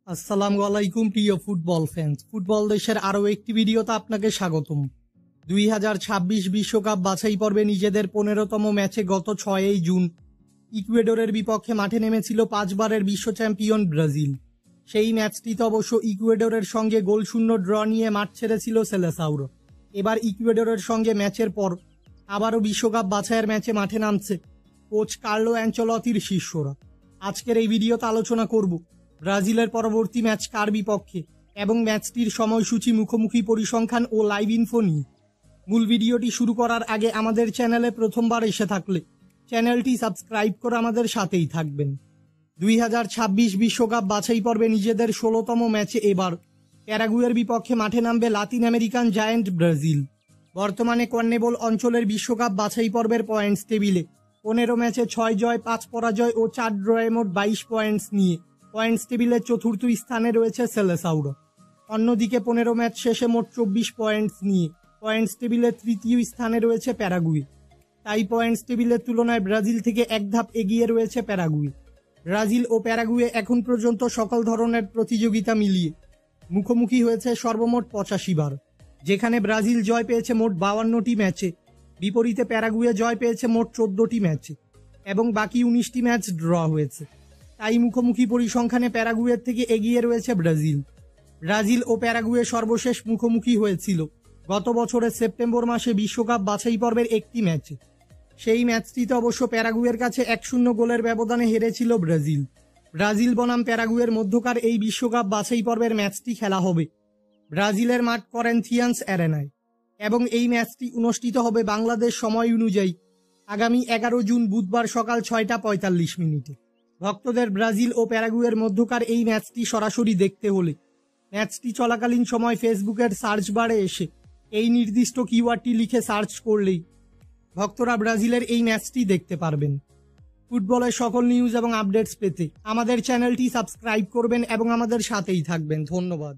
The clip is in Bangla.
আসসালামু আলাইকুম প্রিয় ফুটবল ফ্যান্স। ফুটবল দেশের আরও একটি ভিডিওতে আপনাকে স্বাগতম। 2026 বিশ্বকাপ বাছাই পর্বে নিজেদের 15তম ম্যাচে গত 6 জুন ইকুয়েডরের বিপক্ষে মাঠে নেমেছিল 5 বারের বিশ্ব চ্যাম্পিয়ন ব্রাজিল। সেই ম্যাচটিতে অবশ্য ইকুয়েডরের সঙ্গে গোলশূন্য ড্র নিয়ে মাঠ ছেড়েছিল সেলেসাউরো। এবার ইকুয়েডরের সঙ্গে ম্যাচের পর আবারও বিশ্বকাপ বাছাইয়ের ম্যাচে মাঠে নামছে কোচ কার্লো অ্যানচেলত্তির শিষ্যরা। আজকের এই ভিডিওতে আলোচনা করব ব্রাজিলের পরবর্তী ম্যাচ কার বিপক্ষে এবং ম্যাচটির সময়সূচি, মুখোমুখি পরিসংখ্যান ও লাইভ ইনফো নিয়ে। মূল ভিডিওটি শুরু করার আগে আমাদের চ্যানেলে প্রথমবার এসে থাকলে চ্যানেলটি সাবস্ক্রাইব করে আমাদের সাথেই থাকবেন। 2026 বিশ্বকাপ বাছাই পর্বে নিজেদের 16তম ম্যাচে এবার প্যারাগুয়ের বিপক্ষে মাঠে নামবে লাতিন আমেরিকান জায়ান্ট ব্রাজিল। বর্তমানে কনমেবল অঞ্চলের বিশ্বকাপ বাছাই পর্বের পয়েন্টস টেবিলে 15 ম্যাচে 6 জয়, 5 পরাজয় ও 4 ড্রয়ে মোট 22 পয়েন্টস নিয়ে পয়েন্টস টেবিলের চতুর্থ স্থানে রয়েছে সেলেসাউরো। অন্যদিকে 15 ম্যাচ শেষে মোট 24 পয়েন্টস নিয়ে পয়েন্টস টেবিলের তৃতীয় স্থানে রয়েছে প্যারাগুয়ে। তাই পয়েন্টস টেবিলের তুলনায় ব্রাজিল থেকে এক ধাপ এগিয়ে রয়েছে প্যারাগুয়ে। ব্রাজিল ও প্যারাগুয়ে এখন পর্যন্ত সকল ধরনের প্রতিযোগিতা মিলিয়ে মুখোমুখি হয়েছে সর্বমোট 85 বার, যেখানে ব্রাজিল জয় পেয়েছে মোট 52টি ম্যাচে, বিপরীতে প্যারাগুয়ে জয় পেয়েছে মোট 14টি ম্যাচে এবং বাকি 19টি ম্যাচ ড্র হয়েছে। তাই মুখোমুখি পরিসংখ্যানে প্যারাগুয়ের থেকে এগিয়ে রয়েছে ব্রাজিল। ব্রাজিল ও প্যারাগুয়ে সর্বশেষ মুখোমুখি হয়েছিল গত বছরের সেপ্টেম্বর মাসে বিশ্বকাপ বাছাই পর্বের একটি ম্যাচে। সেই ম্যাচটিতে অবশ্য প্যারাগুয়ের কাছে 1-0 গোলের ব্যবধানে হেরেছিল ব্রাজিল। ব্রাজিল বনাম প্যারাগুয়ের মধ্যকার এই বিশ্বকাপ বাছাই পর্বের ম্যাচটি খেলা হবে ব্রাজিলের মাঠ করেন্থিয়ান্স অ্যারেনায় এবং এই ম্যাচটি অনুষ্ঠিত হবে বাংলাদেশ সময় অনুযায়ী আগামী 11 জুন বুধবার সকাল 6টা 45 মিনিটে। ভক্তদের ব্রাজিল ও প্যারাগুয়ের মধ্যকার এই ম্যাচটি সরাসরি দেখতে হলে ম্যাচটি চলাকালীন সময় ফেসবুকের সার্চ বারে এসে এই নির্দিষ্ট কিওয়ার্ডটি লিখে সার্চ করলেই ভক্তরা ব্রাজিলের এই ম্যাচটি দেখতে পারবেন। ফুটবলের সকল নিউজ এবং আপডেটস পেতে আমাদের চ্যানেলটি সাবস্ক্রাইব করবেন এবং আমাদের সাথেই থাকবেন। ধন্যবাদ।